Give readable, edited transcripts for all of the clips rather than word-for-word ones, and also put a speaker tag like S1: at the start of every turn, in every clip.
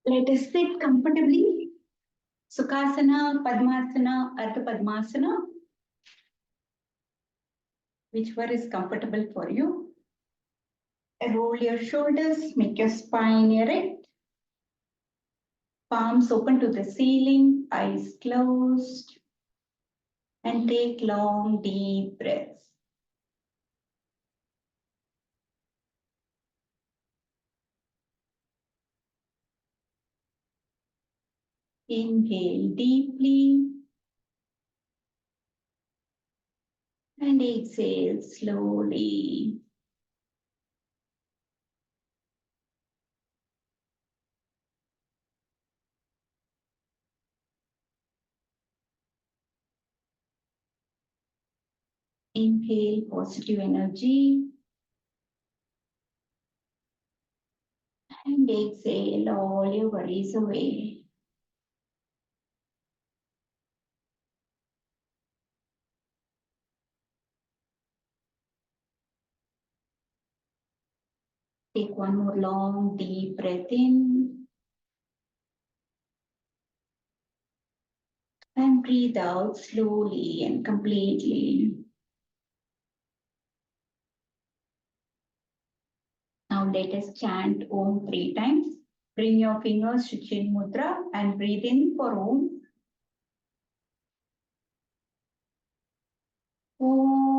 S1: Let us sit comfortably. Sukhasana, Padmasana, Ardha Padmasana, whichever is comfortable for you. Roll your shoulders, make your spine erect. Palms open to the ceiling, eyes closed. And take long, deep breaths. Inhale deeply. And exhale slowly. Inhale positive energy. And exhale all your worries away. Take one more long, deep breath in. And breathe out slowly and completely. Now let us chant Om 3 times. Bring your fingers to Chin Mudra and breathe in for Om. Om.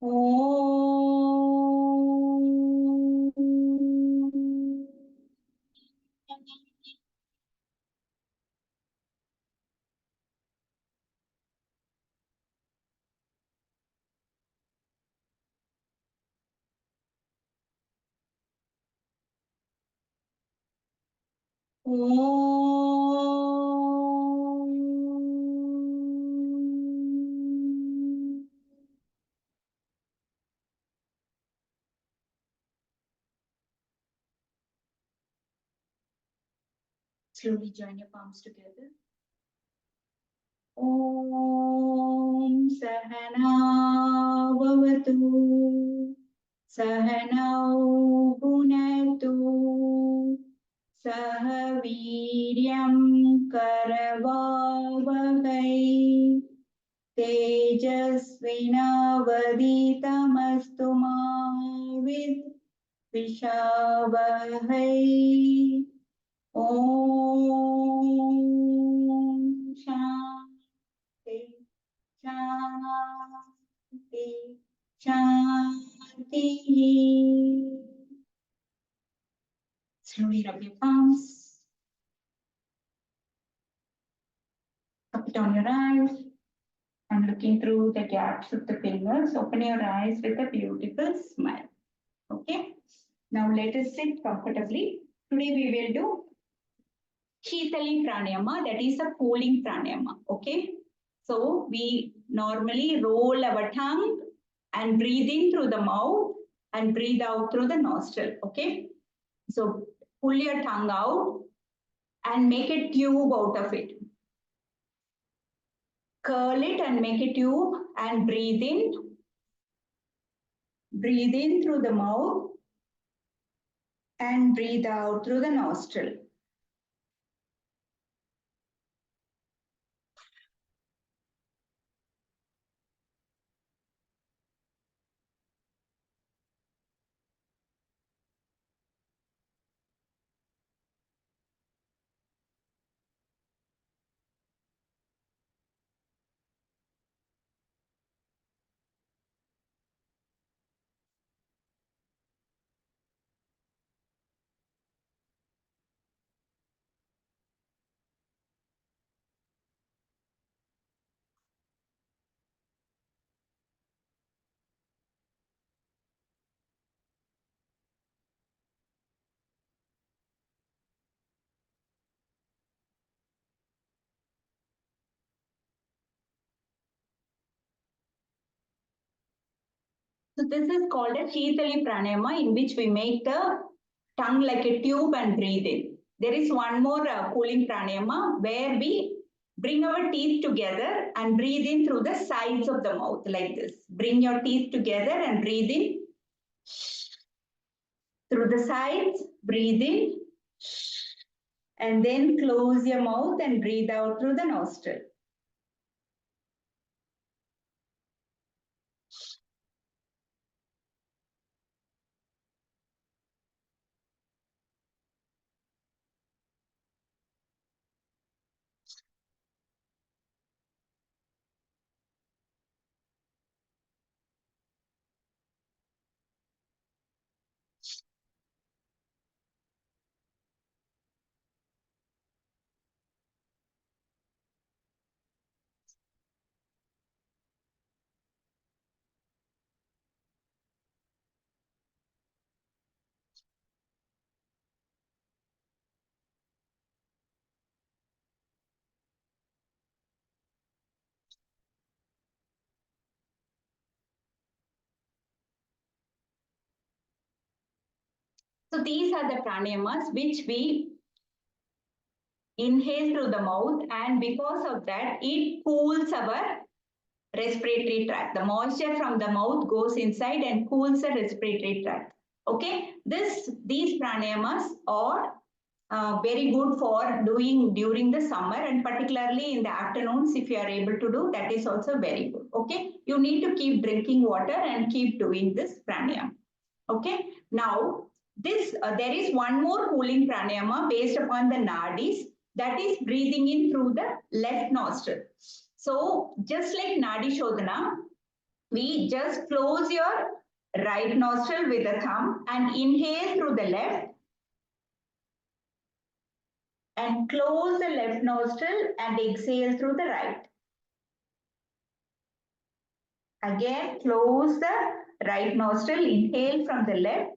S1: Om. Om. Slowly join your palms together. Om Sahana Bhavatu Sahanau Bhunatu Sah Viryam Karavavahai Tejasvinavaditamastu ma Vishavahai. Om Shanti Shanti Shanti. Slowly rub your palms. Up it on your eyes. And looking through the gaps of the fingers, open your eyes with a beautiful smile. Okay. Now let us sit comfortably. Today we will do Shitali pranayama, that is a cooling pranayama. Okay. So we normally roll our tongue and breathe in through the mouth and breathe out through the nostril. Okay. So pull your tongue out and make a tube out of it. Curl it and make a tube and breathe in. Breathe in through the mouth and breathe out through the nostril. So this is called a Shitali pranayama, in which we make the tongue like a tube and breathe in. There is one more cooling pranayama where we bring our teeth together and breathe in through the sides of the mouth like this. Bring your teeth together and breathe in through the sides, breathe in, and then close your mouth and breathe out through the nostril. So these are the pranayamas which we inhale through the mouth, and because of that, it cools our respiratory tract. The moisture from the mouth goes inside and cools the respiratory tract. Okay, these pranayamas are very good for doing during the summer, and particularly in the afternoons if you are able to do, that is also very good. Okay, you need to keep drinking water and keep doing this pranayama. Okay, now there is one more cooling pranayama based upon the nadis, that is breathing in through the left nostril. So just like nadi shodhana, we just close your right nostril with the thumb and inhale through the left and close the left nostril and exhale through the right. Again, close the right nostril, inhale from the left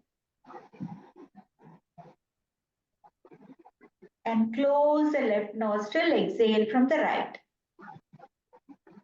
S1: and close the left nostril, exhale from the right.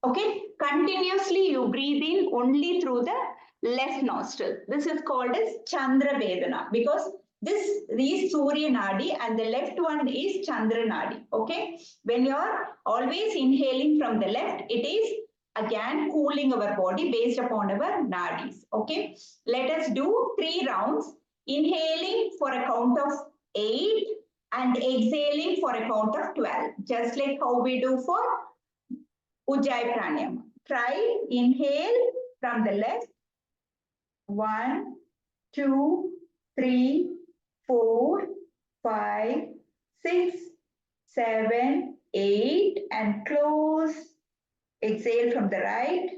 S1: Okay, continuously you breathe in only through the left nostril. This is called as Chandra Vedana because this is Surya Nadi and the left one is Chandra Nadi. Okay, when you are always inhaling from the left, it is again cooling our body based upon our nadis. Okay, let us do 3 rounds, inhaling for a count of 8 and exhaling for a count of 12, just like how we do for Ujjayi Pranayama. Try, inhale from the left. 1, 2, 3, 4, 5, 6, 7, 8 and close. Exhale from the right.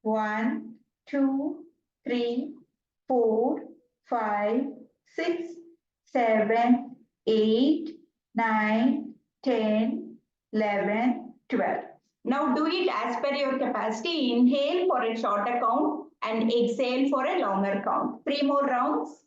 S1: 1, 2, 3, 4, 5, 6, 7, 8, 9, 10, 11, 12. Now do it as per your capacity. Inhale for a shorter count and exhale for a longer count. 3 more rounds.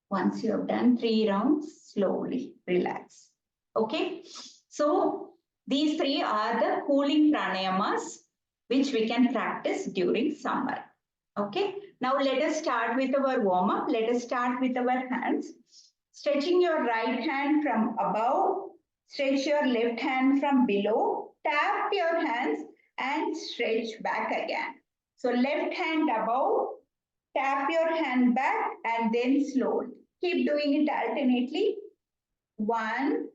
S1: Once you have done 3 rounds, slowly relax. Okay. So these 3 are the cooling pranayamas which we can practice during summer. Okay. Now let us start with our warm up. Let us start with our hands. Stretching your right hand from above, stretch your left hand from below, tap your hands and stretch back again. So left hand above, tap your hand back and then slowly. Keep doing it alternately. 1,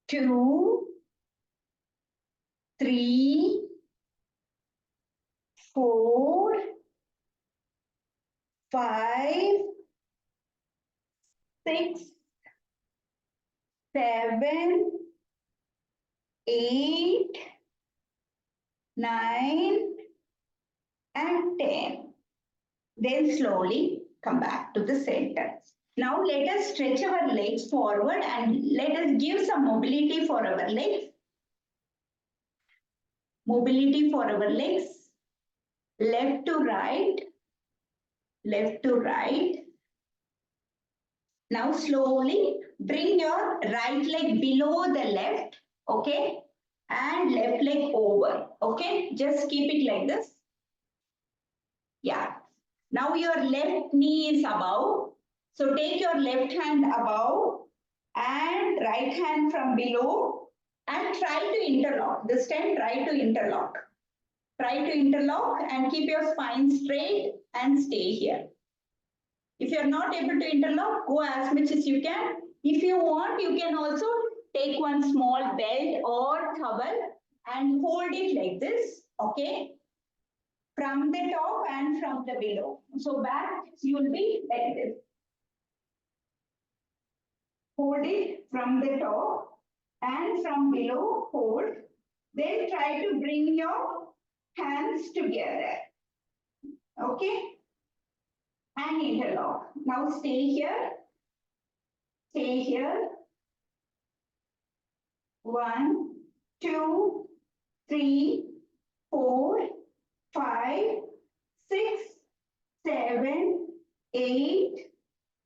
S1: 2, 3, 4, 5, 6, 7, 8, 9, and 10. Then slowly come back to the center. Now let us stretch our legs forward and let us give some mobility for our legs. Mobility for our legs. Left to right. Left to right. Now slowly bring your right leg below the left. Okay. And left leg over. Okay. Just keep it like this. Yeah. Now your left knee is above. So take your left hand above and right hand from below and try to interlock. This time try to interlock. Try to interlock and keep your spine straight and stay here. If you are not able to interlock, go as much as you can. If you want, you can also take one small belt or towel and hold it like this. Okay. From the top and from the below. So back, you will be like this. Hold it from the top and from below, hold. Then try to bring your hands together. Okay? And interlock. Now stay here. Stay here. 1, 2, 3, 4, 5, 6, 7, 8,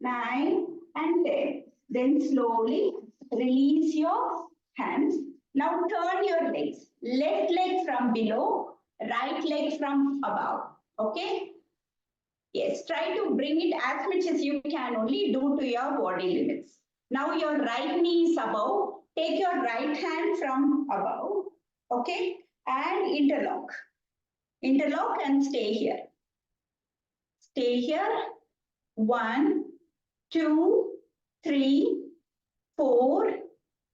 S1: 9, and 10. Then slowly release your hands. Now turn your legs. Left leg from below, right leg from above. Okay? Yes, try to bring it as much as you can only due to your body limits. Now your right knee is above. Take your right hand from above. Okay? And interlock. Interlock and stay here. Stay here. 1, 2, 3, 4,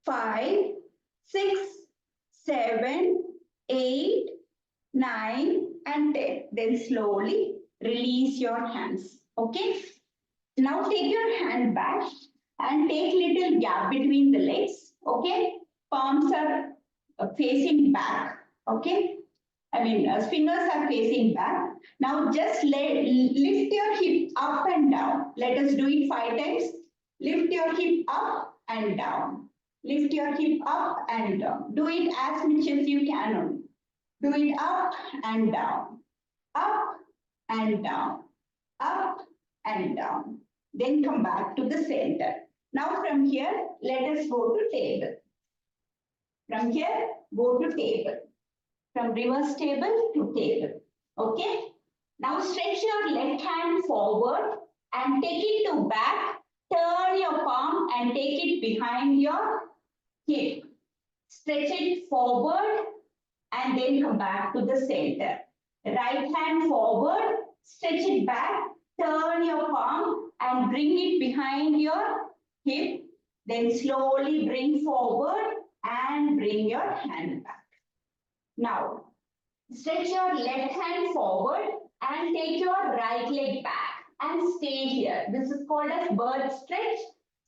S1: 5, 6, 7, 8, 9, and 10. Then slowly release your hands. Okay. Now take your hand back and take little gap between the legs. Okay. Palms are facing back. Okay. Fingers are facing back. Now just lift your hip up and down. Let us do it 5 times. Lift your hip up and down. Lift your hip up and down. Do it as much as you can. Do it up and down. Up and down. Up and down. Then come back to the center. Now from here, let us go to table. From here, go to table. From reverse table to table. Okay. Now stretch your left hand forward and take it to back. Turn your palm and take it behind your hip. Stretch it forward and then come back to the center. Right hand forward, stretch it back, turn your palm and bring it behind your hip. Then slowly bring forward and bring your hand back. Now, stretch your left hand forward and take your right leg back and stay here. This is called as bird stretch.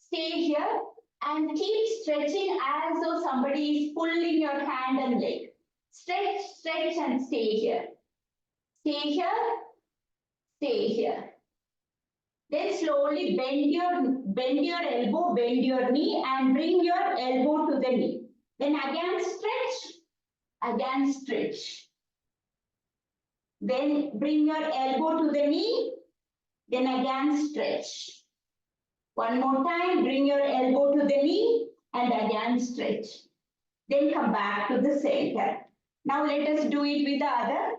S1: Stay here and keep stretching as though somebody is pulling your hand and leg. Stretch, stretch and stay here. Stay here, stay here. Then slowly bend your elbow, bend your knee and bring your elbow to the knee. Then again stretch. Again stretch. Then bring your elbow to the knee. Then again stretch. One more time, bring your elbow to the knee and again stretch. Then come back to the center. Now let us do it with the other.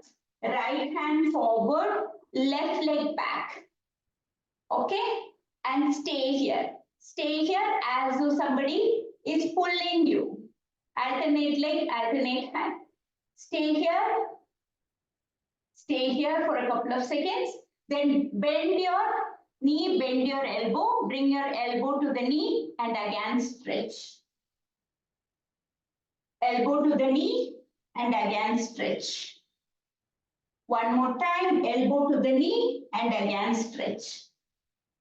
S1: Right hand forward, left leg back. Okay? And stay here. Stay here as though somebody is pulling you. Alternate leg, alternate hand. Stay here. Stay here for a couple of seconds. Then bend your knee, bend your elbow. Bring your elbow to the knee and again stretch. Elbow to the knee and again stretch. One more time, elbow to the knee and again stretch.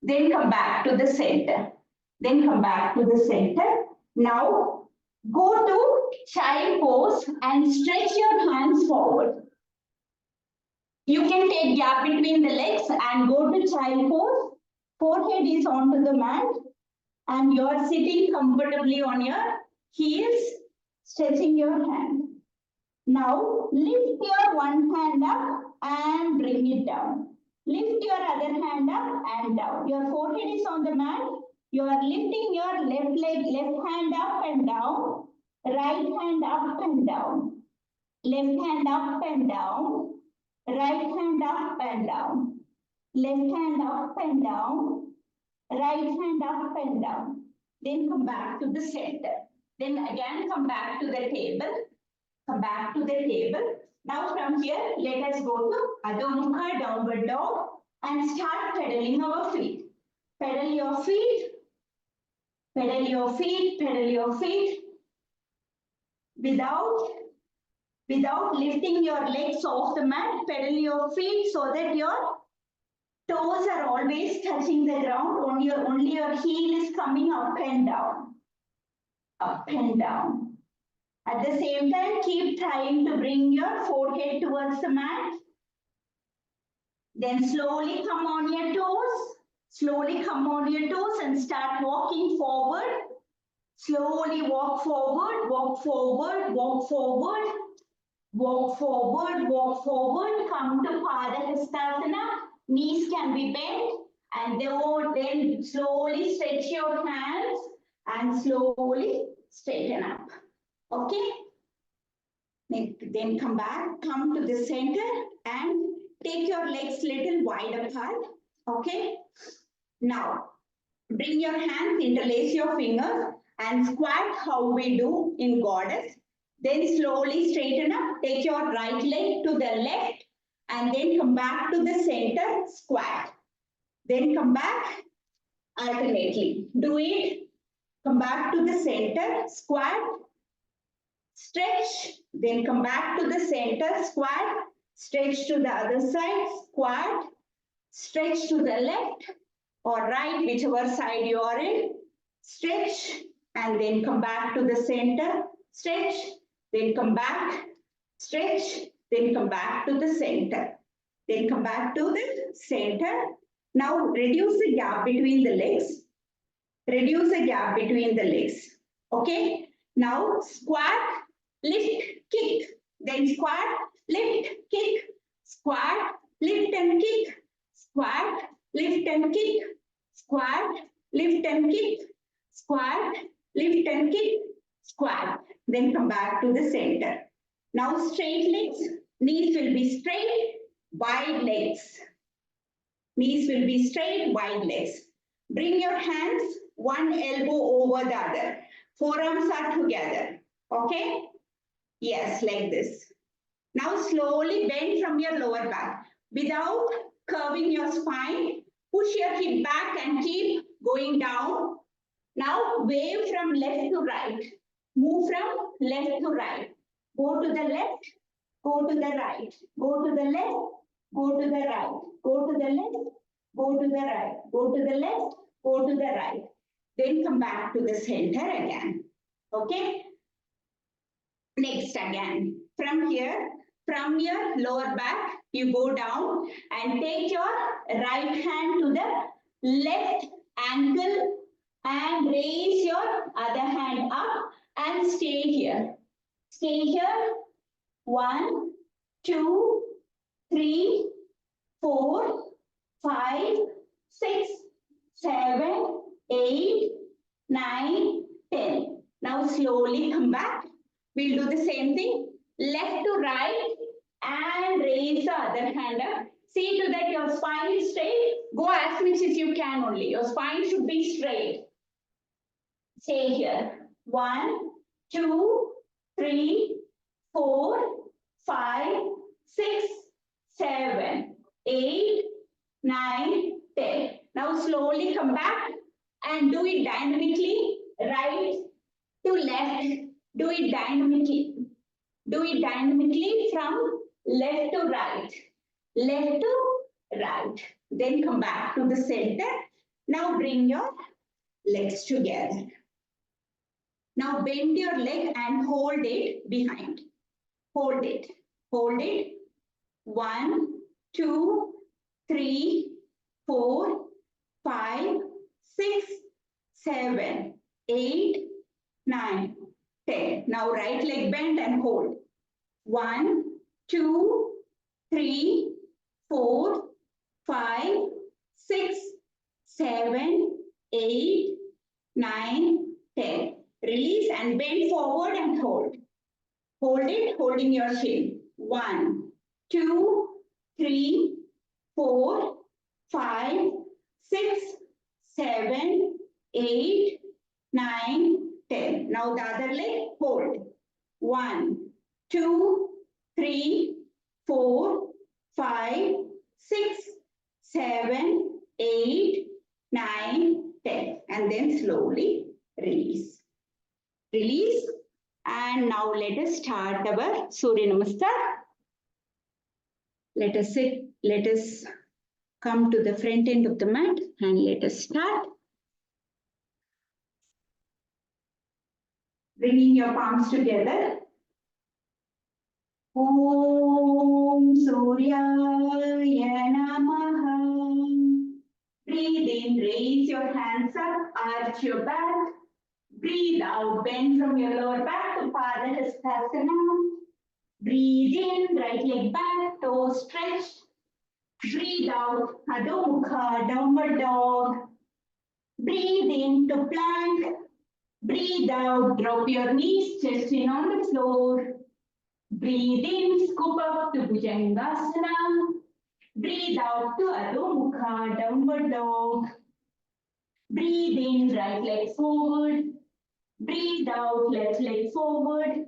S1: Then come back to the center. Then come back to the center. Now go to child pose and stretch your hands forward. You can take gap between the legs and go to child pose. Forehead is onto the mat and you are sitting comfortably on your heels, stretching your hand. Now lift your one hand up and bring it down. Lift your other hand up and down. Your forehead is on the mat. You are lifting your left hand up and down, right hand up and down, left hand up and down, right hand up and down, left hand up and down, right hand up and down. Then come back to the center. Then again come back to the table. Come back to the table. Now from here, let us go to Adho Mukha downward dog and start pedaling our feet. Pedal your feet, pedal your feet, pedal your feet without lifting your legs off the mat. Pedal your feet so that your toes are always touching the ground. Only your heel is coming up and down. Up and down. At the same time, keep trying to bring your forehead towards the mat. Then slowly come on your toes. Slowly come on your toes and start walking forward. Slowly walk forward, walk forward, walk forward. Walk forward, walk forward. Come to Padahastasana. Knees can be bent. And then slowly stretch your hands and slowly straighten up. Okay? Then come back, come to the center and take your legs little wide apart. Okay? Now, bring your hands, interlace your fingers and squat how we do in goddess. Then slowly straighten up, take your right leg to the left and then come back to the center, squat. Then come back alternately. Do it. Come back to the center, squat. Stretch, then come back to the center, squat, stretch to the other side, squat, stretch to the left or right, whichever side you are in, stretch, and then come back to the center, stretch, then come back, stretch, then come back to the center, then come back to the center. Now reduce the gap between the legs, reduce the gap between the legs, okay? Now squat, lift, kick, then squat, lift, kick, squat, lift and kick, squat, lift and kick, squat, lift and kick, squat, lift and kick, squat. Then come back to the center. Now straight legs, knees will be straight, wide legs. Knees will be straight, wide legs. Bring your hands, one elbow over the other. Forearms are together, okay? Yes, like this. Now slowly bend from your lower back. Without curving your spine, push your hip back and keep going down. Now wave from left to right. Move from left to right. Go to the left, go to the right. Go to the left, go to the right. Go to the left, go to the right. Go to the left, go to the right. Then come back to the center again. Okay? Next again. From here, from your lower back, you go down and take your right hand to the left ankle and raise your other hand up and stay here. Stay here. 1, 2, 3, 4, 5, 6, 7, 8, 9, 10. Now slowly come back. We'll do the same thing. Left to right and raise the other hand up. See to that your spine is straight. Go as much as you can only. Your spine should be straight. Stay here. 1, 2, 3, 4, 5, 6, 7, 8, 9, 10. Now slowly come back and do it dynamically. Right to left. Do it dynamically. Do it dynamically from left to right. Left to right. Then come back to the center. Now bring your legs together. Now bend your leg and hold it behind. Hold it. Hold it. 1, 2, 3, 4, 5, 6, 7, 8, 9, 10. Now right leg bend and hold. 1, 2, 3, 4, 5, 6, 7, 8, 9, 10. Release and bend forward and hold. Hold it, holding your shin. 1, 2, 3, 4, 5, 6, 7, 8, 9, 10. Now the other leg, hold. 1, 2, 3, 4, 5, 6, 7, 8, 9, 10. And then slowly release. Release. And now let us start our Surya Namaskar. Let us sit. Let us come to the front end of the mat and let us start. Bringing your palms together. Om Suryaya Namaha. Breathe in, raise your hands up, arch your back. Breathe out, bend from your lower back to Padahastasana. Breathe in, right leg back, toes stretched. Breathe out, Adho Mukha, downward dog. Breathe in to plank. Breathe out, drop your knees, chest in on the floor. Breathe in, scoop up to Bhujangasana. Breathe out to Adho Mukha, downward dog. Breathe in, right leg forward. Breathe out, left leg forward.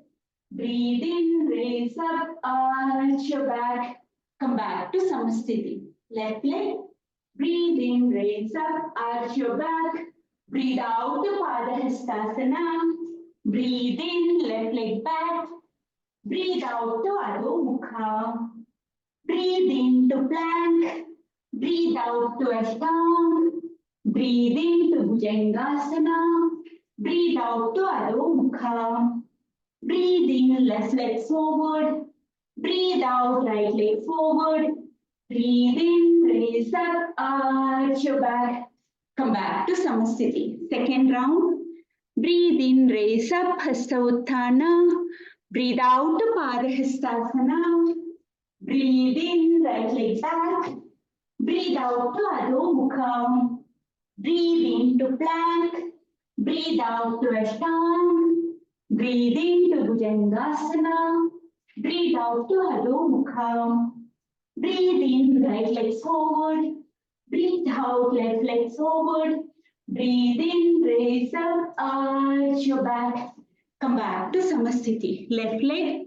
S1: Breathe in, raise up, arch your back. Come back to Samasthiti. Left leg. Breathe in, raise up, arch your back. Breathe out to Padahastasana. Breathe in, left leg back. Breathe out to Adho Mukha. Breathe in to plank. Breathe out to Ashtanga. Breathe in to Bhujangasana. Breathe out to Adho Mukha. Breathe in, left leg forward. Breathe out, right leg forward. Breathe in, raise up, arch your back. Come back to Samasthiti. Second round. Breathe in, raise up, Hasta Utthana. Breathe out to Padahastasana. Breathe in, right leg back. Breathe out to Adho Mukha. Breathe in to plank. Breathe out to Ashtanga. Breathe in to Bhujangasana. Breathe out to Adho Mukha. Breathe in, right leg forward. Breathe out, left leg forward. Breathe in, raise up, arch your back. Come back to Samasthiti. Left leg.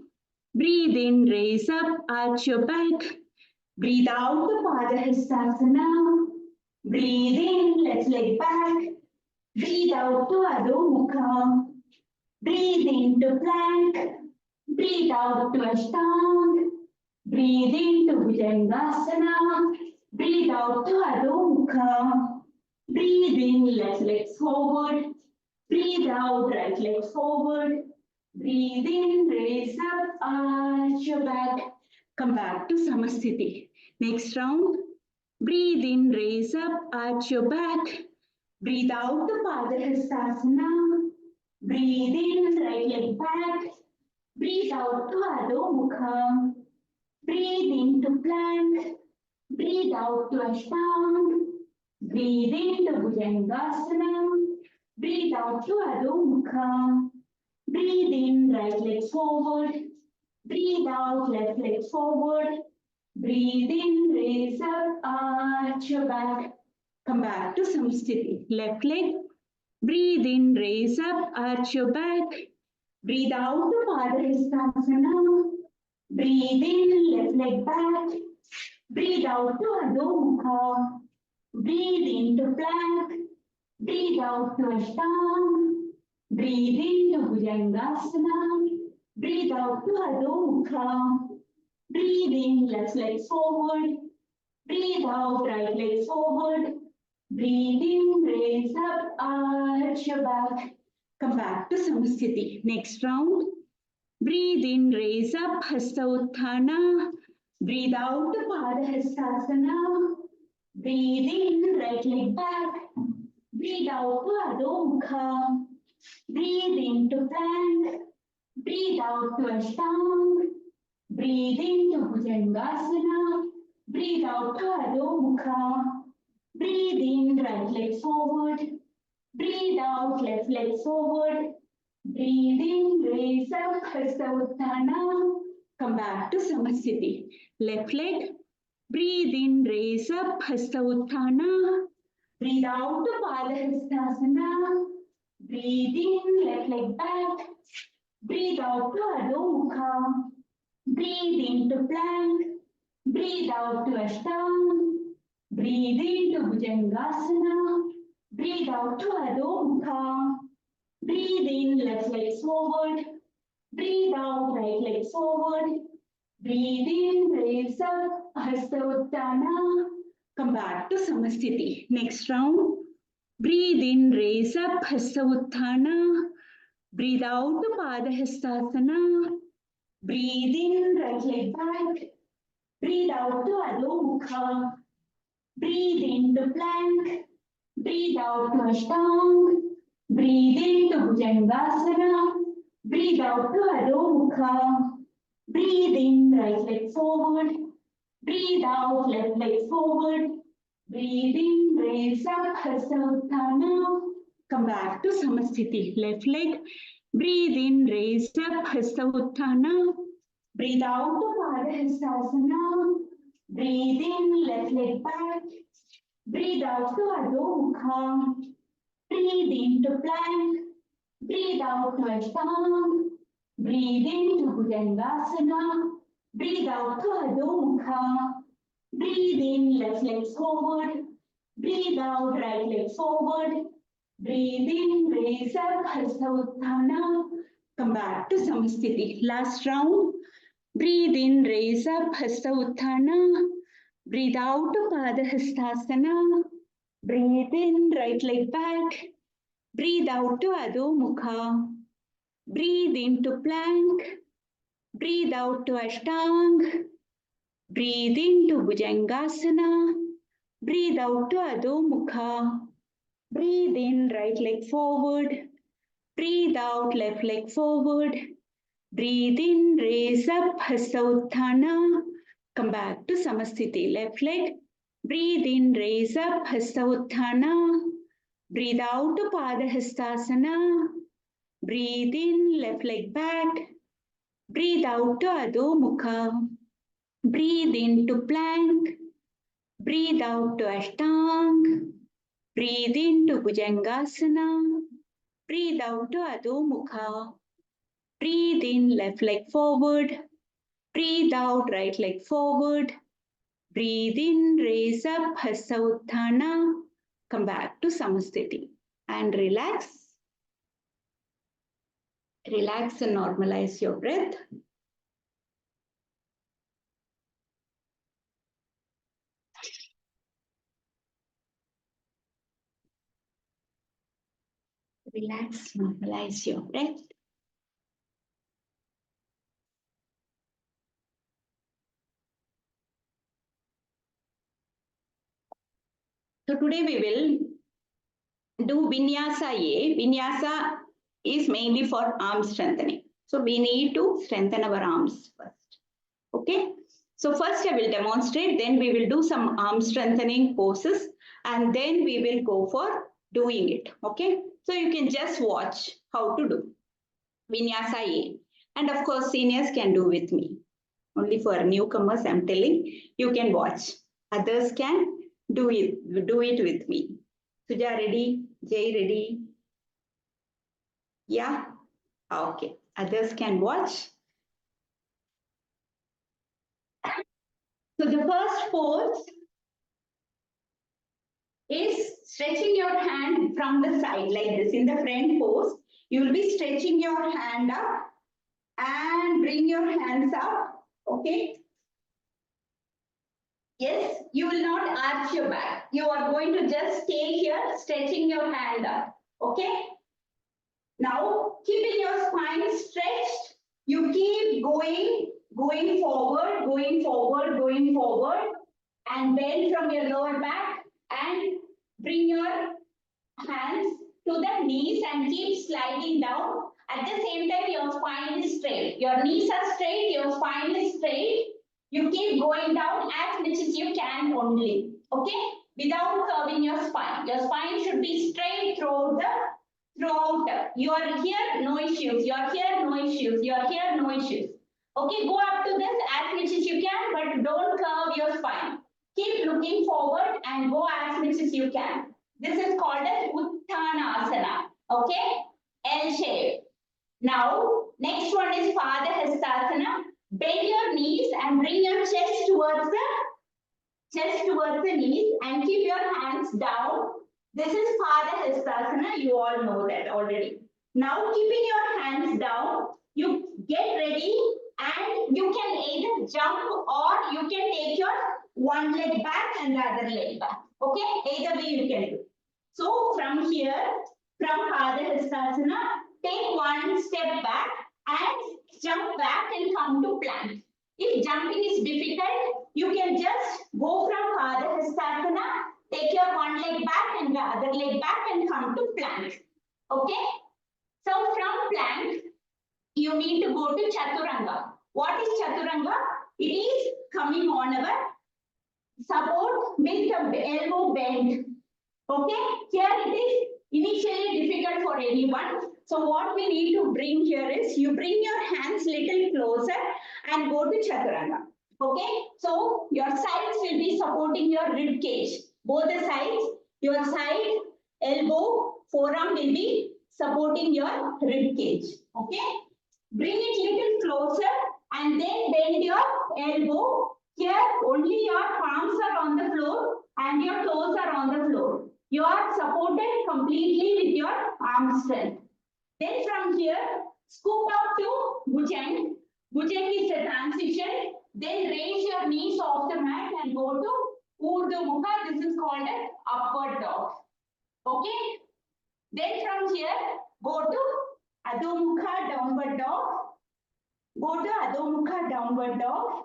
S1: Breathe in, raise up, arch your back. Breathe out to Padahastasana. Breathe in, left leg back. Breathe out to Adho Mukha. Breathe in to plank. Breathe out to Ashtanga. Breathe in to Bhujangasana. Breathe out to Adho Mukha. Breathe in, left leg forward. Breathe out, right leg forward. Breathe in, raise up, arch your back. Come back to Samasthiti. Next round. Breathe in, raise up, arch your back. Breathe out to Padahastasana. Breathe in, right leg back. Breathe out to Adho Mukha. Breathe in to plank. Breathe out to Ashtanga. Breathe in to Bhujangasana. Breathe out to Adho Mukha. Breathe in, right leg forward. Breathe out, left leg forward. Breathe in, raise up, arch your back. Come back to Samasthiti. Left leg. Breathe in, raise up, arch your back. Breathe out to Padahastasana. Breathe in, left leg back. Breathe out to Adho Mukha. Breathe in to plank. Breathe out to Ashtanga. Breathe in to Bhujangasana. Breathe out to Adho Mukha. Breathe in, left leg forward. Breathe out, right leg forward. Breathe in, raise up, arch your back. Come back to Samasthiti. Next round. Breathe in, raise up, Hasta Utthana. Breathe out, Pada Hastasana. Breathe in, right leg back. Breathe out, Adho Mukha. Breathe into plank. Breathe out to Ashtanga. Breathe into Bhujangasana. Breathe out to Adho Mukha. Breathe in, right leg forward. Breathe out, left leg forward. Breathe in, raise up, Hasta Utthana. Come back to Samasthiti. Left leg. Breathe in, raise up, Hasta Utthana. Breathe out to Pada Hastasana. Breathe in, left leg back. Breathe out to Adho Mukha. Breathe into plank. Breathe out to Ashtanga. Breathe into Bhujangasana. Breathe out to Adho Mukha. Breathe in, left leg forward. Breathe out, right leg forward. Breathe in, raise up, Hasta Utthana. Come back to Samasthiti. Next round. Breathe in, raise up, Hasta Utthana. Breathe out, Pada Hastasana. Breathe in, right leg back. Breathe out to Adho Mukha. Breathe into plank. Breathe out to Ashtanga. Breathe into Bhujangasana. Breathe out to Adho Mukha. Breathe in, right leg forward. Breathe out, left leg forward. Breathe in, raise up, Hasta Utthana. Come back to Samasthiti. Left leg. Breathe in, raise up, Hasta Utthana. Breathe out to Pada Hastasana. Breathe in, left leg back. Breathe out to Adho Mukha. Breathe into plank. Breathe out to Ashtanga. Breathe into Bhujangasana. Breathe out to Adho Mukha. Breathe in, left leg forward. Breathe out, right leg forward. Breathe in, raise up, Hasta Utthana. Come back to Samasthiti. Last round. Breathe in, raise up, Hasta Utthana. Breathe out, Pada Hastasana. Breathe in, right leg back. Breathe out to Adho Mukha. Breathe into plank. Breathe out to Ashtanga. Breathe into Bhujangasana. Breathe out to Adho Mukha. Breathe in, right leg forward. Breathe out, left leg forward. Breathe in, raise up, Hasta Utthana. Come back to Samasthiti. Left leg. Breathe in, raise up, Hasta Utthana. Breathe out to Pada Hastasana. Breathe in, left leg back. Breathe out to Adho Mukha. Breathe into plank. Breathe out to Ashtanga. Breathe into Bhujangasana. Breathe out to Adho Mukha. Breathe in, left leg forward. Breathe out, right leg forward. Breathe in, raise up, Hasta Utthana. Come back to Samasthiti and relax. Relax and normalize your breath. Relax, normalize your breath. So today we will do Vinyasa A. Vinyasa is mainly for arm strengthening. So we need to strengthen our arms first. Okay. So first I will demonstrate, then we will do some arm strengthening poses and then we will go for doing it. Okay. So you can just watch how to do Vinyasa A. And of course seniors can do with me. Only for newcomers I'm telling, you can watch. Others can do it with me. Suja ready? Jay ready? Yeah? Okay. Others can watch. So the first pose is stretching your hand from the side like this. In the front pose, you will be stretching your hand up and bring your hands up. Okay? Yes, you will not arch your back. You are going to just stay here, stretching your hand up. Okay? Now, keeping your spine stretched, you keep going forward, going forward, going forward, and bend from your lower back and bring your hands to the knees and keep sliding down. At the same time, your spine is straight. Your knees are straight, your spine is straight. You keep going down as much as you can only. Okay? Without curving your spine. Your spine should be straight throughout. You are here, no issues. You are here, no issues. You are here, no issues. Okay, go up to this as much as you can, but don't curve your spine. Keep looking forward and go as much as you can. This is called as Uttanasana. Okay, L shape. Now, next one is Padahastasana. Bend your knees and bring your chest towards the knees and keep your hands down. This is Padahastasana. You all know that already. Now, keeping your hands down, you get ready and you can either jump or you can take your one leg back and the other leg back. Okay, either way you can do. So from here, from Padahastasana, take one step back and jump back and come to plank. If jumping is difficult, you can just go from Padahastasana, take your one leg back and the other leg back and come to plank. Okay? So from plank, you need to go to Chaturanga. What is Chaturanga? It is coming on our support with the elbow bend. Okay, here it is initially difficult for anyone. So what we need to bring here is you bring your hands little closer and go to Chaturanga. Okay, so your sides will be supporting your rib cage. Both the sides, your side, elbow, forearm will be supporting your rib cage. Okay, bring it little closer and then bend your elbow. Here only your palms are on the floor and your toes are on the floor. You are supported completely with your arm strength. Then from here, scoop up to Bhujang. Bhujang is a transition. Then raise your knees off the mat and go to Urdhva Mukha. This is called an upward dog. Okay. Then from here, go to Adho Mukha, downward dog. Go to Adho Mukha, downward dog.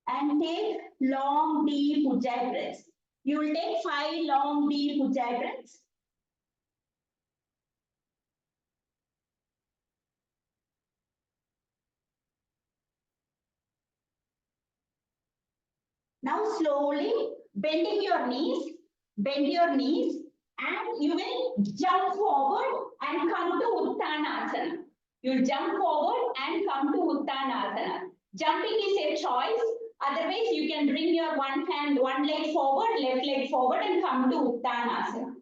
S1: And take long, deep Ujjayi breaths. You will take 5 long, deep Ujjayi breaths. Now slowly bend your knees, and you will jump forward and come to Uttanasana. You jump forward and come to Uttanasana. Jumping is a choice. Otherwise, you can bring your one leg forward, left leg forward and come to Uttanasana.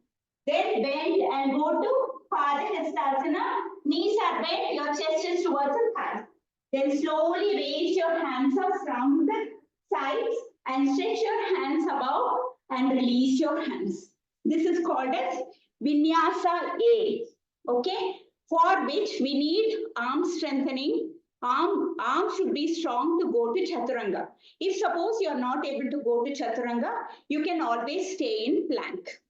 S1: Then bend and go to Padahastasana. Knees are bent, your chest is towards the thighs. Then slowly raise your hands up from the sides and stretch your hands above and release your hands. This is called as Vinyasa A. Okay, for which we need arm strengthening. Arm should be strong to go to Chaturanga. If suppose you are not able to go to Chaturanga, you can always stay in plank.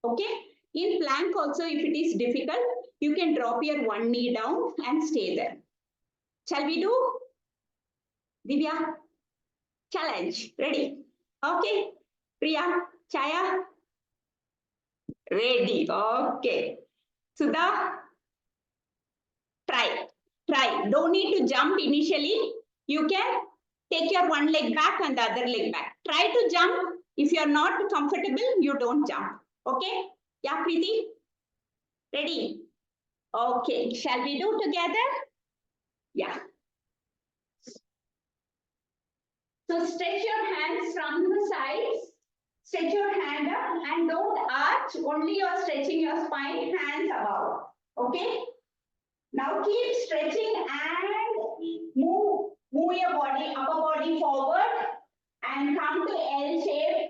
S1: Okay, in plank also if it is difficult, you can drop your one knee down and stay there. Shall we do? Divya? Challenge. Ready? Okay. Priya? Chaya? Ready. Okay. Sudha? Try. Don't need to jump initially. You can take your one leg back and the other leg back. Try to jump. If you are not comfortable, you don't jump. Okay? Yeah, Preeti? Ready? Okay. Shall we do together? Yeah. So stretch your hands from the sides. Stretch your hand up and don't arch. Only you are stretching your spine, hands above. Okay? Now keep stretching and move your body, upper body forward and come to L shape.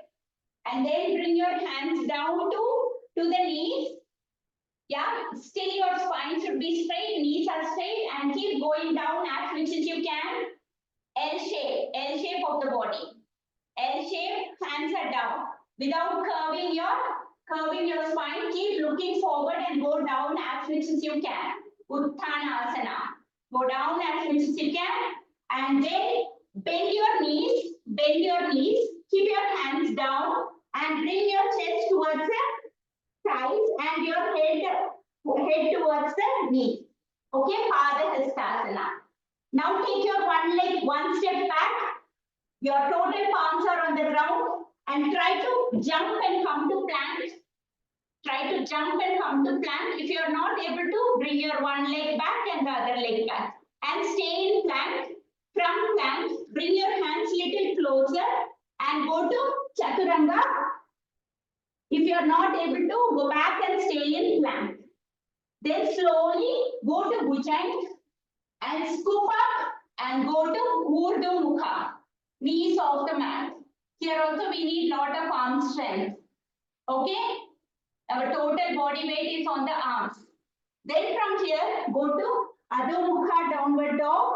S1: And then bring your hands down to the knees. Yeah, still your spine should be straight, knees are straight and keep going down as much as you can. L shape of the body. L shape, hands are down. Without curving your spine, keep looking forward and go down as much as you can. Uttanasana. Go down as much as you can. And then bend your knees, keep your hands down and bring your chest towards the thighs and your head towards the knee. Okay, Padahastasana. Now take your one leg one step back. Your total palms are on the ground and try to jump and come to plank. Try to jump and come to plank. If you are not able to, bring your one leg back and the other leg back. And stay in plank. From plank, bring your hands little closer and go to Chaturanga. If you are not able to, go back and stay in plank. Then slowly go to Bhujang and scoop up and go to Urdhva Mukha. Knees off the mat. Here also we need lot of arm strength. Okay? Our total body weight is on the arms. Then from here, go to Adho Mukha downward dog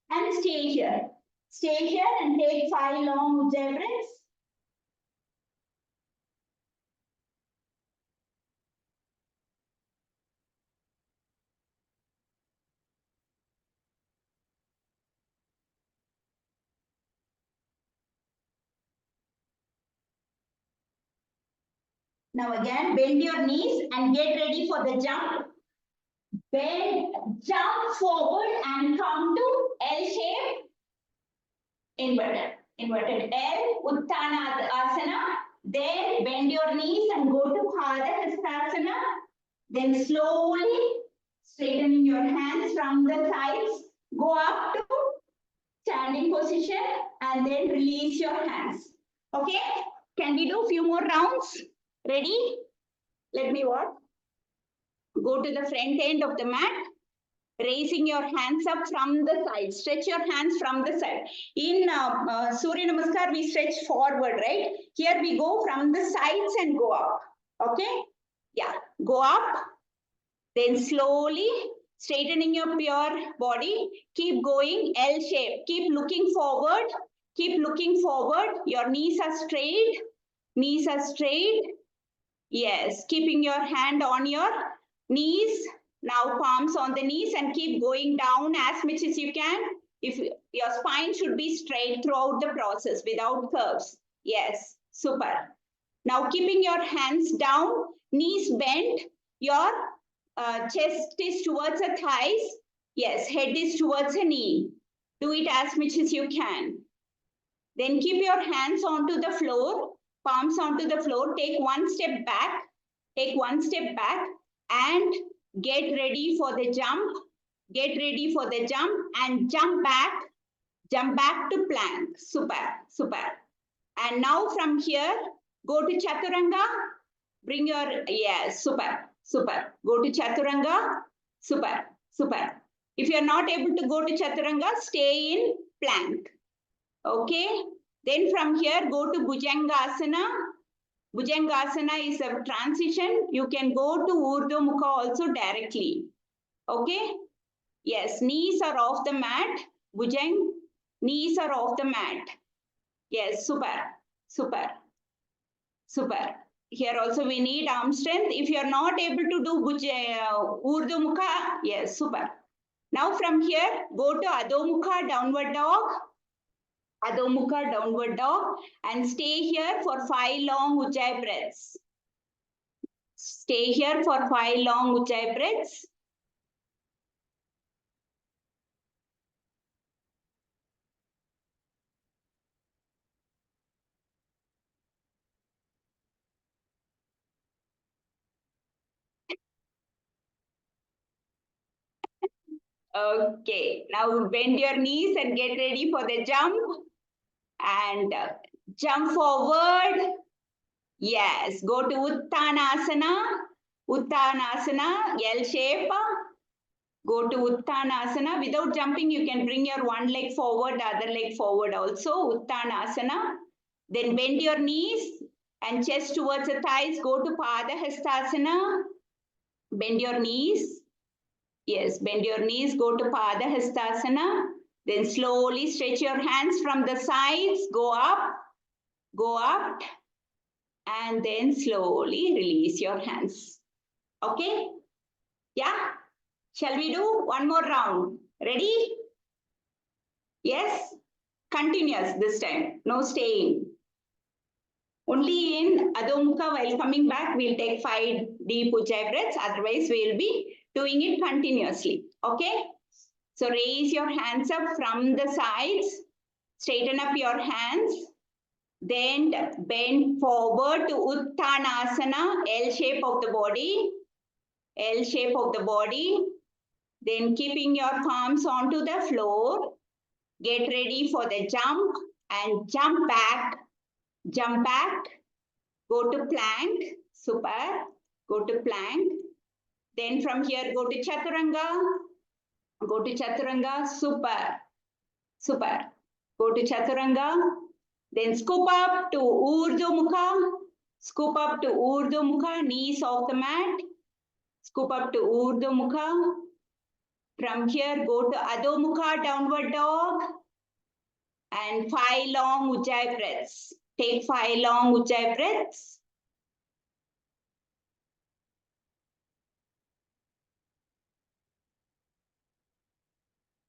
S1: and stay here. Stay here and take 5 long Ujjayi breaths. Now again, bend your knees and get ready for the jump. Bend, jump forward and come to L shape. Inverted L, Uttana Asana. Then bend your knees and go to Padahastasana. Then slowly straightening your hands from the sides. Go up to standing position and then release your hands. Okay? Can we do a few more rounds? Ready? Let me what? Go to the front end of the mat. Raising your hands up from the side. Stretch your hands from the side. In Surya Namaskar, we stretch forward, right? Here we go from the sides and go up. Okay? Yeah. Go up. Then slowly straightening your pure body. Keep going L shape. Keep looking forward. Keep looking forward. Your knees are straight. Knees are straight. Yes. Keeping your hand on your knees. Now palms on the knees and keep going down as much as you can. If your spine should be straight throughout the process without curves. Yes, super. Now keeping your hands down, knees bent, your chest is towards the thighs. Yes, head is towards the knee. Do it as much as you can. Then keep your hands onto the floor, palms onto the floor. Take one step back. Take one step back and get ready for the jump. Get ready for the jump and jump back to plank. Super, super. And now from here, go to Chaturanga. Bring your, yes, super, super. Go to Chaturanga. Super, super. If you are not able to go to Chaturanga, stay in plank. Okay. Then from here, go to Bhujangasana. Bhujangasana is a transition. You can go to Urdhva Mukha also directly. Okay? Yes, knees are off the mat. Bhujang, knees are off the mat. Yes, super, super, super. Here also we need arm strength. If you are not able to do Urdhva Mukha, yes, super. Now from here, go to Adho Mukha, downward dog. Adho Mukha, downward dog, and stay here for 5 long Ujjayi breaths. Stay here for 5 long Ujjayi breaths. Okay, now bend your knees and get ready for the jump. And jump forward. Yes, go to Uttanasana. Uttanasana, L shape. Go to Uttanasana. Without jumping, you can bring your one leg forward, the other leg forward also. Uttanasana. Then bend your knees and chest towards the thighs. Go to Padahastasana. Bend your knees. Yes, bend your knees. Go to Padahastasana. Then slowly stretch your hands from the sides. Go up and then slowly release your hands. Okay? Yeah? Shall we do one more round? Ready? Yes? Continuous this time. No staying. Only in Adho Mukha while coming back, we'll take 5 deep Ujjayi breaths. Otherwise, we'll be doing it continuously. Okay? So raise your hands up from the sides. Straighten up your hands. Then bend forward to Uttanasana, L shape of the body. L shape of the body. Then keeping your palms onto the floor. Get ready for the jump and jump back. Jump back. Go to plank. Super. Go to plank. Then from here, go to Chaturanga. Go to Chaturanga. Super. Super. Go to Chaturanga. Then scoop up to Urdhva Mukha. Scoop up to Urdhva Mukha. Knees off the mat. Scoop up to Urdhva Mukha. From here, go to Adho Mukha, downward dog. And 5 long Ujjayi breaths. Take 5 long Ujjayi breaths.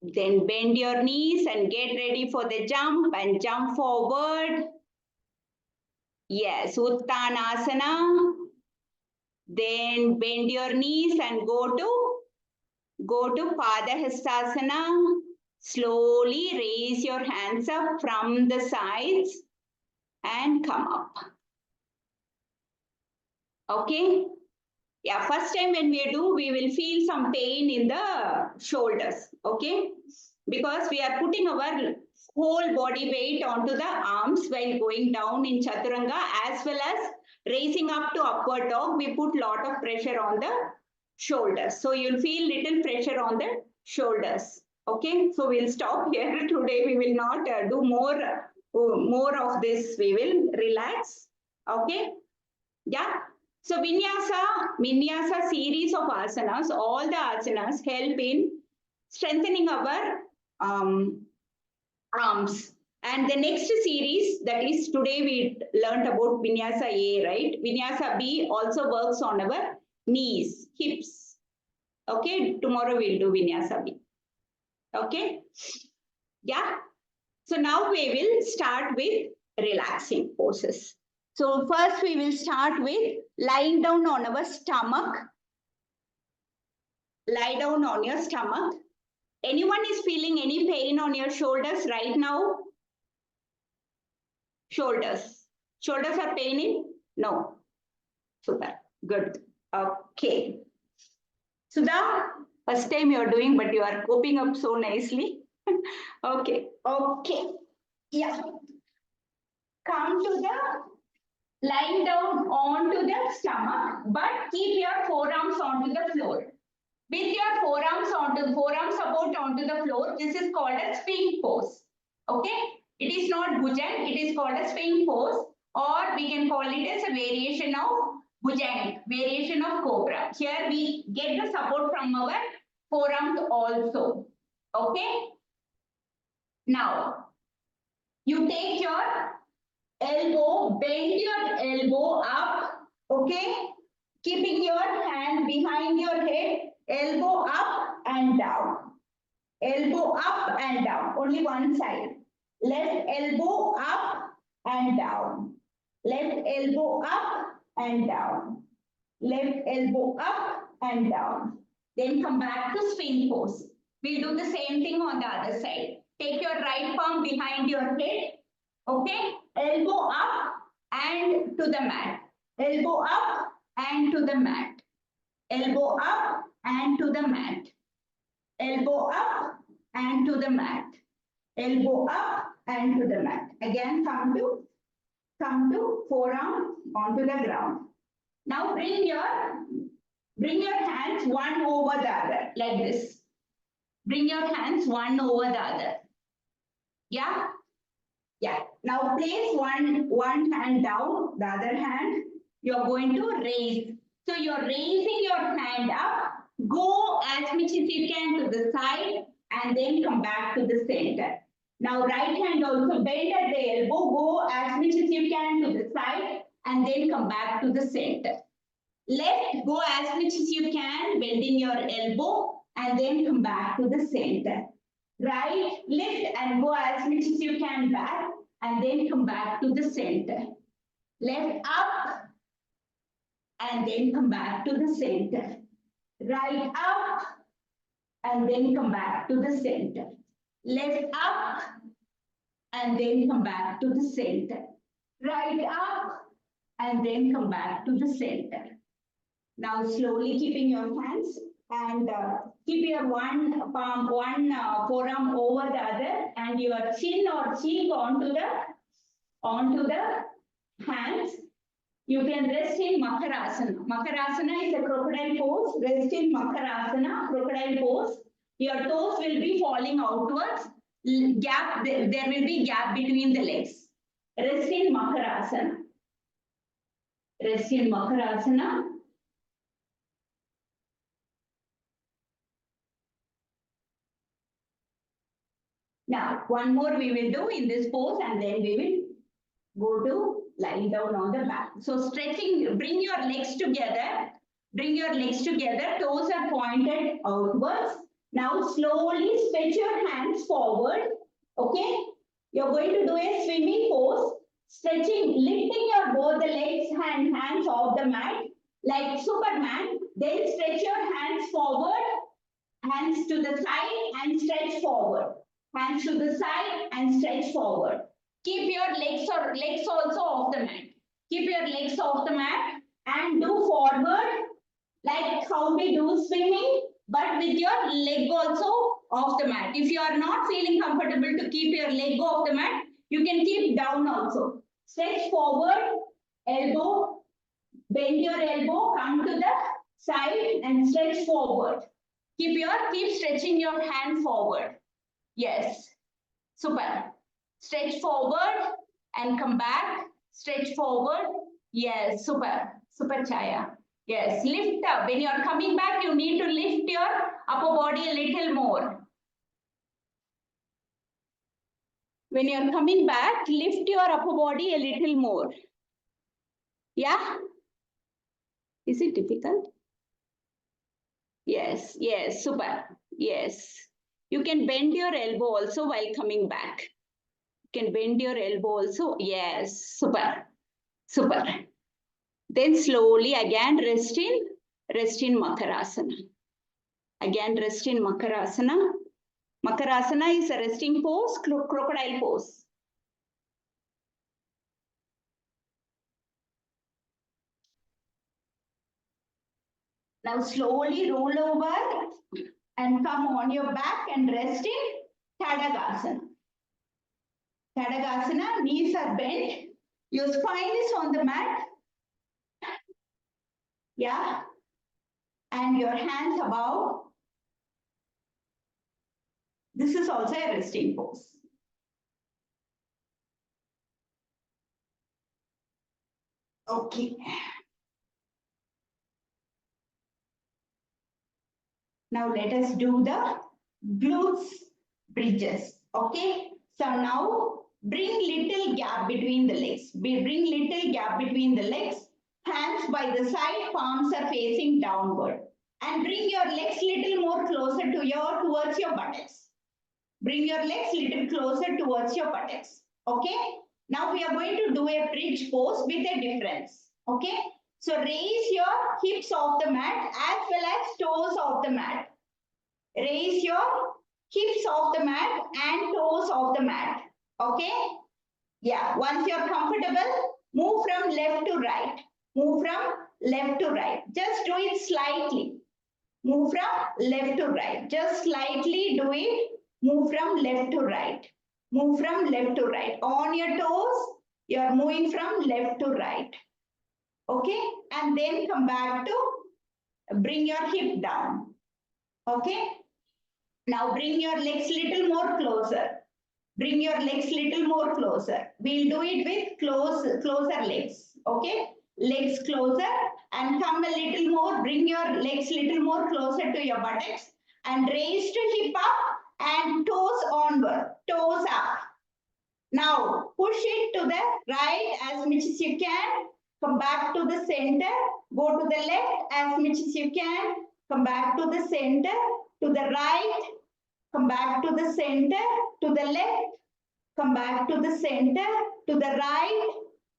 S1: Then bend your knees and get ready for the jump and jump forward. Yes, Uttanasana. Then bend your knees and go to Padahastasana. Slowly raise your hands up from the sides and come up. Okay? Yeah, first time when we do, we will feel some pain in the shoulders. Okay? Because we are putting our whole body weight onto the arms while going down in Chaturanga, as well as raising up to upward dog. We put lot of pressure on the shoulders. So you'll feel little pressure on the shoulders. Okay, so we'll stop here. Today we will not do more of this. We will relax. Okay, yeah. So vinyasa series of asanas, all the asanas help in strengthening our arms. And the next series, that is today we learned about Vinyasa A, right? Vinyasa B also works on our knees, hips. Okay, tomorrow we'll do Vinyasa B. Okay, yeah. So now we will start with relaxing poses. So first we will start with lying down on our stomach. Lie down on your stomach. Anyone is feeling any pain on your shoulders right now? Shoulders. Shoulders are paining? No. Super. Good. Okay. Sudha, first time you are doing, but you are coping up so nicely. Okay. Okay. Yeah. Come to the lying down onto the stomach, but keep your forearms onto the floor. With your forearm support onto the floor, this is called a swing pose. Okay? It is not bhujang, it is called a swing pose, or we can call it as a variation of bhujang, variation of cobra. Here we get the support from our forearms also. Okay? Now, you take your elbow, bend your elbow up, okay? Keeping your hand behind your head, elbow up and down. Elbow up and down, only one side. Left elbow up and down. Left elbow up and down. Left elbow up and down. Then come back to swing pose. We'll do the same thing on the other side. Take your right palm behind your head. Okay? Elbow up and to the mat. Elbow up and to the mat. Elbow up and to the mat. Elbow up and to the mat. Elbow up and to the mat. Again, come to forearm onto the ground. Now bring your hands one over the other, like this. Bring your hands one over the other. Yeah? Yeah. Now place one hand down, the other hand you are going to raise. So you are raising your hand up, go as much as you can to the side and then come back to the center. Now right hand also bend at the elbow, go as much as you can to the side and then come back to the center. Left, go as much as you can, bending your elbow, and then come back to the center. Right, lift and go as much as you can back, and then come back to the center. Left up, and then come back to the center. Right up, and then come back to the center. Left up, and then come back to the center. Right up, and then come back to the center. Now slowly keeping your hands and keep your one palm, one forearm over the other, and your chin or cheek onto the hands. You can rest in Makarasana. Makarasana is a crocodile pose. Rest in Makarasana, crocodile pose. Your toes will be falling outwards. Gap, there will be gap between the legs. Rest in Makarasana. Rest in Makarasana. Now, one more we will do in this pose, and then we will go to lying down on the back. So stretching, bring your legs together. Bring your legs together. Toes are pointed outwards. Now slowly stretch your hands forward. Okay. You're going to do a swimming pose. Stretching, lifting your both the legs and hands off the mat like Superman. Then stretch your hands forward. Hands to the side and stretch forward. Hands to the side and stretch forward. Keep your legs also off the mat. Keep your legs off the mat and do forward like how we do swimming, but with your leg also off the mat. If you are not feeling comfortable to keep your leg off the mat, you can keep down also. Stretch forward, elbow, bend your elbow, come to the side and stretch forward. Keep stretching your hand forward. Yes, super. Stretch forward and come back. Stretch forward. Yes, super. Super, Chaya. Yes, lift up. When you are coming back, you need to lift your upper body a little more. When you are coming back, lift your upper body a little more. Yeah? Is it difficult? Yes, yes, super. Yes. You can bend your elbow also while coming back. You can bend your elbow also. Yes, super. Super. Then slowly again rest in Makarasana. Again rest in Makarasana. Makarasana is a resting pose, crocodile pose. Now slowly roll over and come on your back and rest in Tadagasana. Tadagasana, knees are bent. Your spine is on the mat. Yeah. And your hands above. This is also a resting pose. Okay. Now let us do the glutes bridges. Okay. So now bring little gap between the legs. Bring little gap between the legs. Hands by the side, palms are facing downward. And bring your legs little more closer to towards your buttocks. Bring your legs little closer towards your buttocks. Okay. Now we are going to do a bridge pose with a difference. Okay. So raise your hips off the mat as well as toes off the mat. Raise your hips off the mat and toes off the mat. Okay. Yeah. Once you're comfortable, move from left to right. Move from left to right. Just do it slightly. Move from left to right. Just slightly do it. Move from left to right. Move from left to right. On your toes, you're moving from left to right. Okay. And then come back to bring your hip down. Okay. Now bring your legs little more closer. Bring your legs little more closer. We'll do it with closer legs. Okay. Legs closer and come a little more. Bring your legs little more closer to your buttocks and raise to hip up and toes onward. Toes up. Now push it to the right as much as you can. come back to the center, go to the left as much as you can, come back to the center, to the right, come back to the center, to the left, come back to the center, to the right,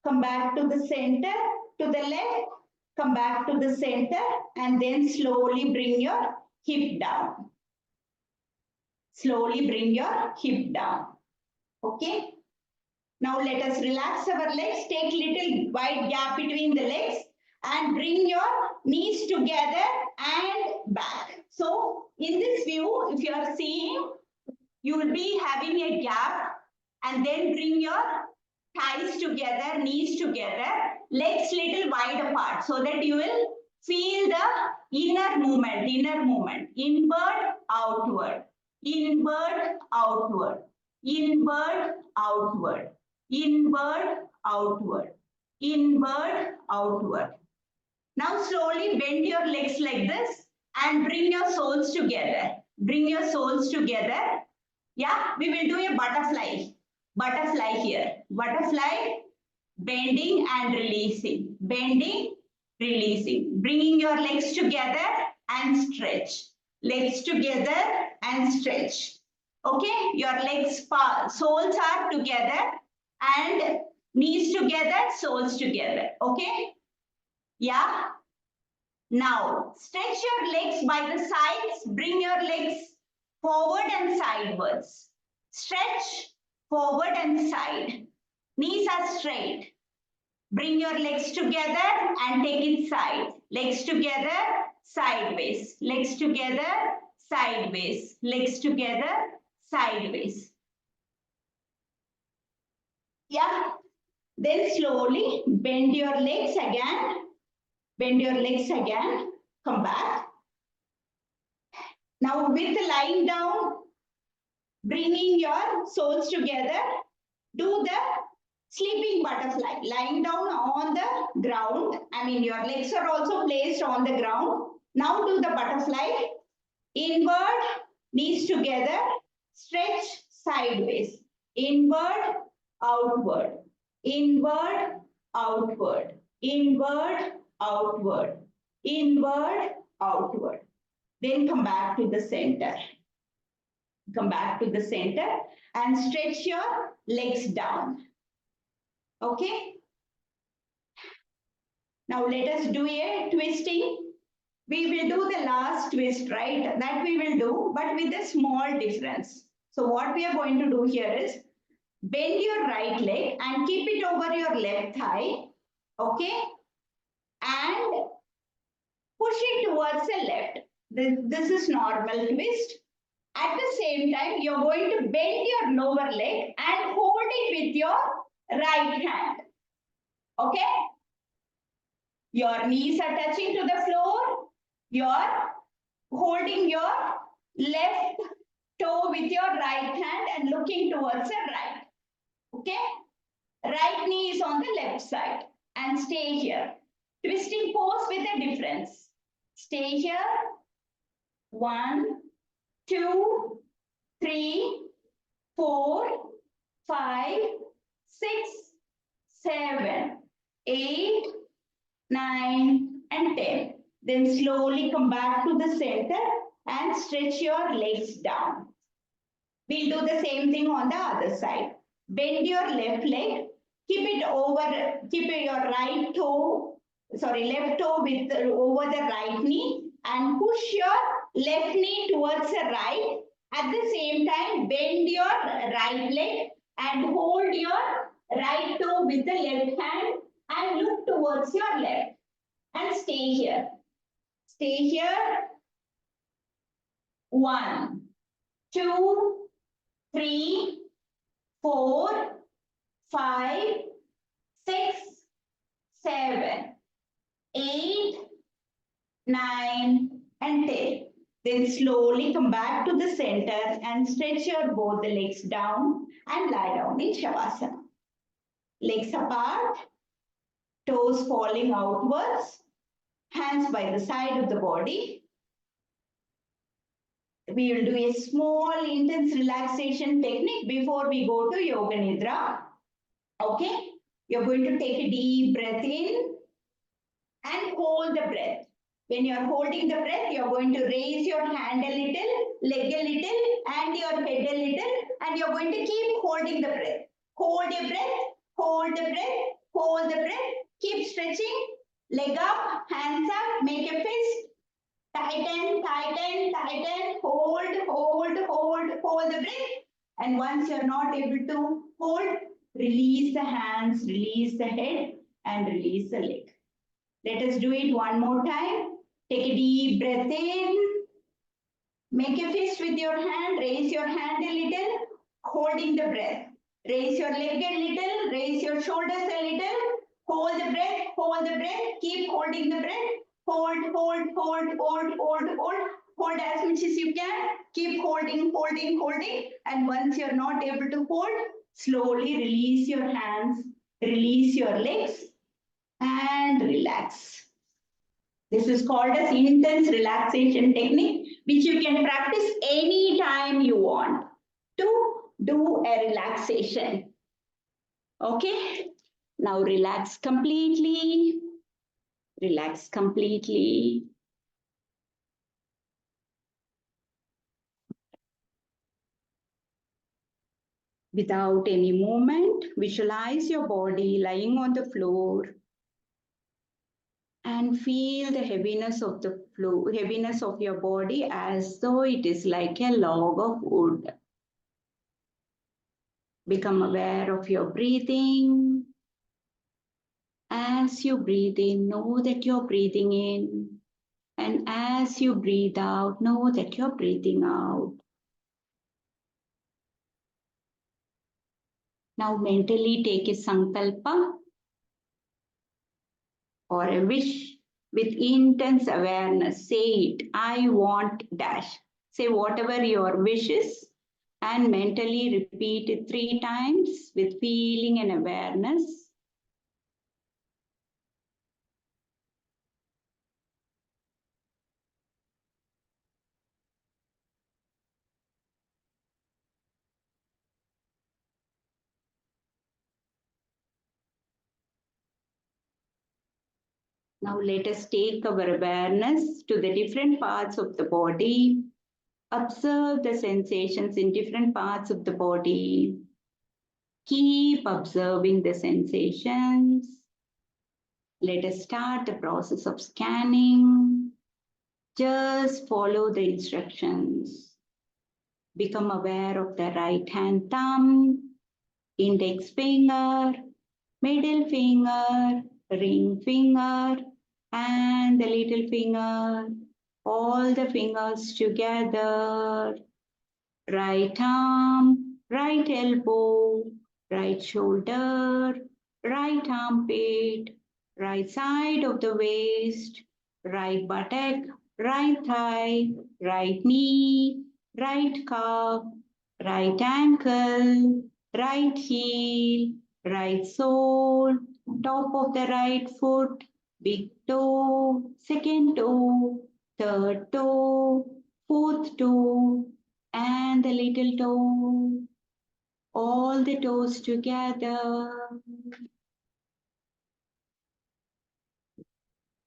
S1: come back to the center, to the left, come back to the center, and then slowly bring your hip down. Slowly bring your hip down. Okay? Now let us relax our legs, take little wide gap between the legs and bring your knees together and back. So in this view, if you are seeing, you will be having a gap and then bring your thighs together, knees together, legs little wide apart so that you will feel the inner movement, inward, outward, inward, outward, inward, outward, inward, outward, inward, outward. Now slowly bend your legs like this and bring your soles together. Bring your soles together. Yeah, we will do a butterfly. Butterfly here. Butterfly, bending and releasing. Bending, releasing. Bringing your legs together and stretch. Legs together and stretch. Okay, your legs, soles are together and knees together, soles together. Okay, yeah. Now, stretch your legs by the sides. Bring your legs forward and sideways. Stretch forward and side. Knees are straight. Bring your legs together and take it side. Legs together, sideways. Legs together, sideways. Legs together, sideways. Yeah. Then slowly bend your legs again. Bend your legs again. Come back. Now with lying down, bringing your soles together, do the sleeping butterfly. Lying down on the ground. I mean, your legs are also placed on the ground. Now do the butterfly. Inward, knees together, stretch sideways. Inward, outward. Inward, outward. Inward, outward. Inward, outward. Then come back to the center. Come back to the center and stretch your legs down. Okay. Now let us do a twisting. We will do the last twist, right? That we will do, but with a small difference. So what we are going to do here is bend your right leg and keep it over your left thigh. Okay. And push it towards the left. This is normal twist. At the same time, you're going to bend your lower leg and hold it with your right hand. Okay? Your knees are touching to the floor. You're holding your left toe with your right hand and looking towards the right. Okay? Right knee is on the left side and stay here. Twisting pose with a difference. Stay here. 1, 2, 3, 4, 5, 6, 7, 8, 9, and 10. Then slowly come back to the center and stretch your legs down. We'll do the same thing on the other side. Bend your left leg, keep your right toe, left toe with over the right knee and push your left knee towards the right. At the same time, bend your right leg and hold your right toe with the left hand and look towards your left. And stay here. Stay here. 1, 2, 3, 4, 5, 6, 7, 8, 9, and 10. Then slowly come back to the center and stretch your both the legs down and lie down in Shavasana. Legs apart, toes falling outwards, hands by the side of the body. We will do a small intense relaxation technique before we go to Yoga Nidra. Okay? You're going to take a deep breath in and hold the breath. When you are holding the breath, you are going to raise your hand a little, leg a little, and your head a little, and you are going to keep holding the breath. Hold your breath, hold the breath, hold the breath. Keep stretching. Leg up, hands up, make a fist. Tighten, tighten, tighten. Hold, hold, hold, hold the breath. And once you're not able to hold, release the hands, release the head, and release the leg. Let us do it one more time. Take a deep breath in. Make a fist with your hand. Raise your hand a little, holding the breath. Raise your leg a little. Raise your shoulders a little. Hold the breath. Hold the breath. Keep holding the breath. Hold, hold, hold, hold, hold, hold. Hold as much as you can. Keep holding, holding, holding. And once you're not able to hold, slowly release your hands, release your legs, and relax. This is called as intense relaxation technique, which you can practice anytime you want to do a relaxation. Okay? Now relax completely. Relax completely. Without any movement, visualize your body lying on the floor and feel the heaviness of the floor, heaviness of your body as though it is like a log of wood. Become aware of your breathing. As you breathe in, know that you're breathing in. And as you breathe out, know that you're breathing out. Now mentally take a sankalpa or a wish with intense awareness. Say it, I want dash. Say whatever your wish is and mentally repeat it 3 times with feeling and awareness. Now let us take our awareness to the different parts of the body. Observe the sensations in different parts of the body. Keep observing the sensations. Let us start the process of scanning. Just follow the instructions. Become aware of the right hand thumb, index finger, middle finger, ring finger, and the little finger, all the fingers together. Right arm, right elbow, right shoulder, right armpit, right side of the waist, right buttock, right thigh, right knee, right calf, right ankle, right heel, right sole, top of the right foot, big toe, second toe, third toe, fourth toe, and the little toe, all the toes together.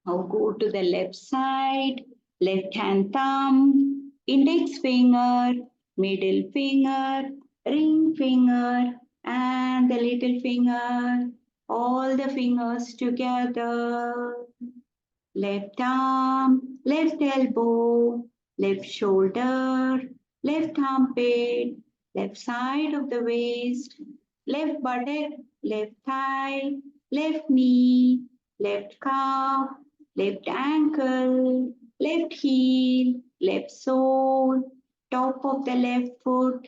S1: Now go to the left side, left hand thumb, index finger, middle finger, ring finger, and the little finger, all the fingers together. Left arm, left elbow, left shoulder, left armpit, left side of the waist, left buttock, left thigh, left knee, left calf, left ankle, left heel, left sole, top of the left foot,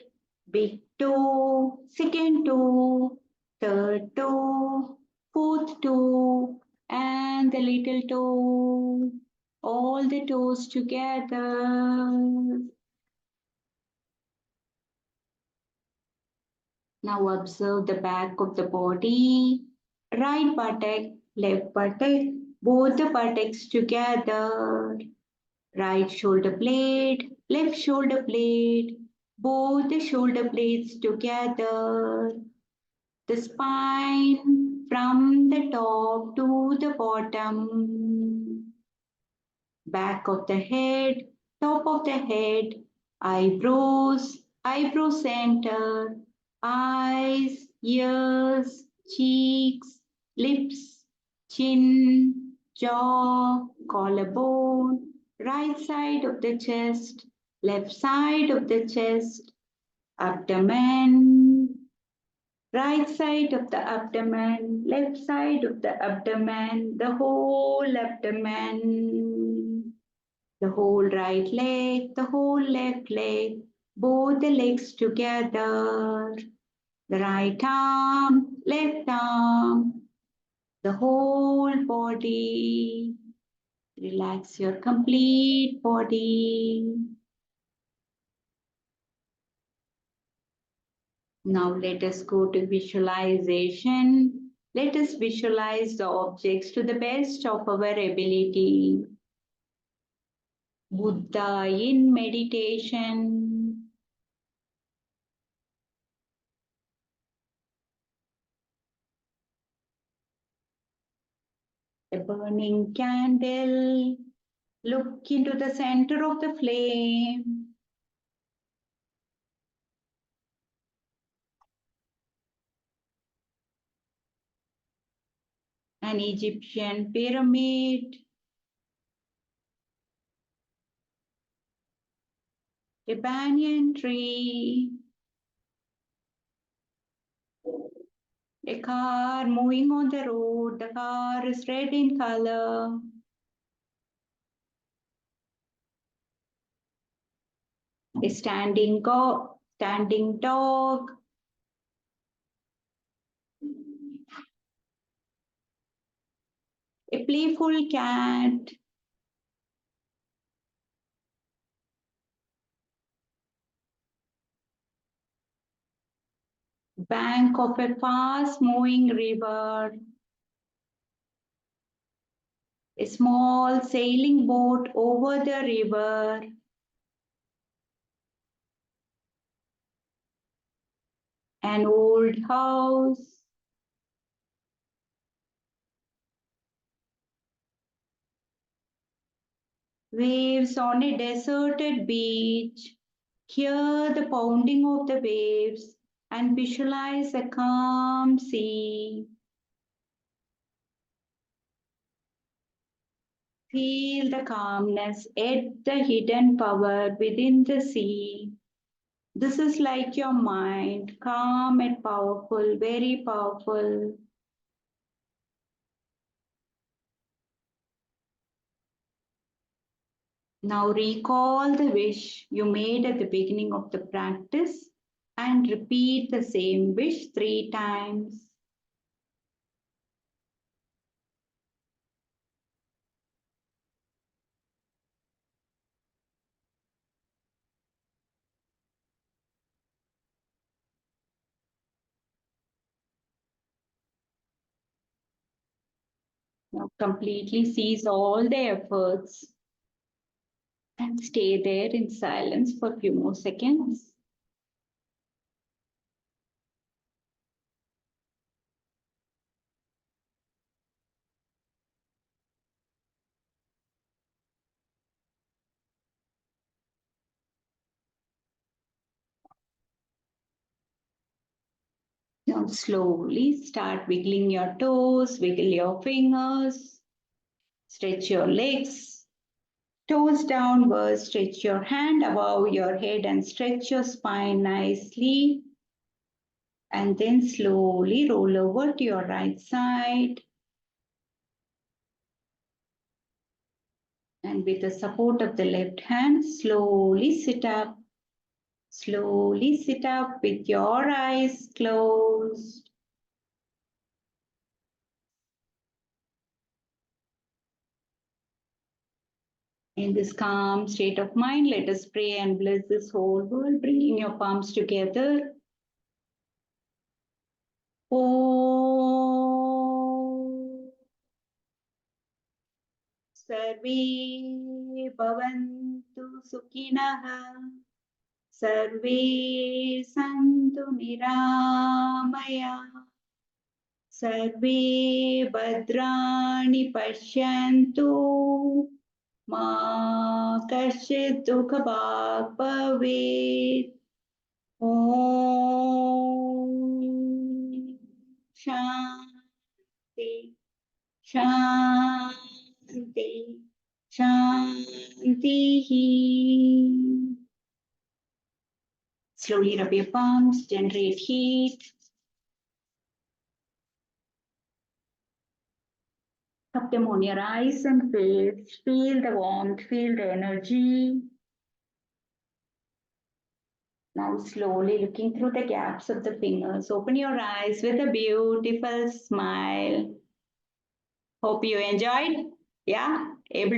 S1: big toe, second toe, third toe, fourth toe, and the little toe, all the toes together. Now observe the back of the body, right buttock, left buttock, both the buttocks together, right shoulder blade, left shoulder blade, both the shoulder blades together. the spine from the top to the bottom, back of the head, top of the head, eyebrows, eyebrow center, eyes, ears, cheeks, lips, chin, jaw, collarbone, right side of the chest, left side of the chest, abdomen, right side of the abdomen, left side of the abdomen, the whole abdomen, the whole right leg, the whole left leg, both the legs together, the right arm, left arm, the whole body. Relax your complete body. Now let us go to visualization. Let us visualize the objects to the best of our ability. Buddha in meditation. A burning candle. Look into the center of the flame. An Egyptian pyramid. A banyan tree. A car moving on the road. The car is red in color. A standing dog. A playful cat. Bank of a fast moving river. A small sailing boat over the river. An old house. Waves on a deserted beach. Hear the pounding of the waves and visualize a calm sea. Feel the calmness at the hidden power within the sea. This is like your mind, calm and powerful, very powerful. Now recall the wish you made at the beginning of the practice and repeat the same wish 3 times. Now completely cease all the efforts and stay there in silence for a few more seconds. Now slowly start wiggling your toes, wiggle your fingers, stretch your legs, toes downwards, stretch your hand above your head and stretch your spine nicely. And then slowly roll over to your right side. And with the support of the left hand, slowly sit up. Slowly sit up with your eyes closed. In this calm state of mind, let us pray and bless this whole world, bringing your palms together. Om Sarve Bhavantu Sukhinah Sarve Santu Niramaya सर्वे भद्राणि पश्यन्तु मा कश्चित् दुःखभाग् भवेत् ॐ शान्ति शान्ति शान्तिः. Slowly rub your palms, generate heat. Cup them on your eyes and face. Feel the warmth, feel the energy. Now slowly looking through the gaps of the fingers, open your eyes with a beautiful smile. Hope you enjoyed. Yeah, able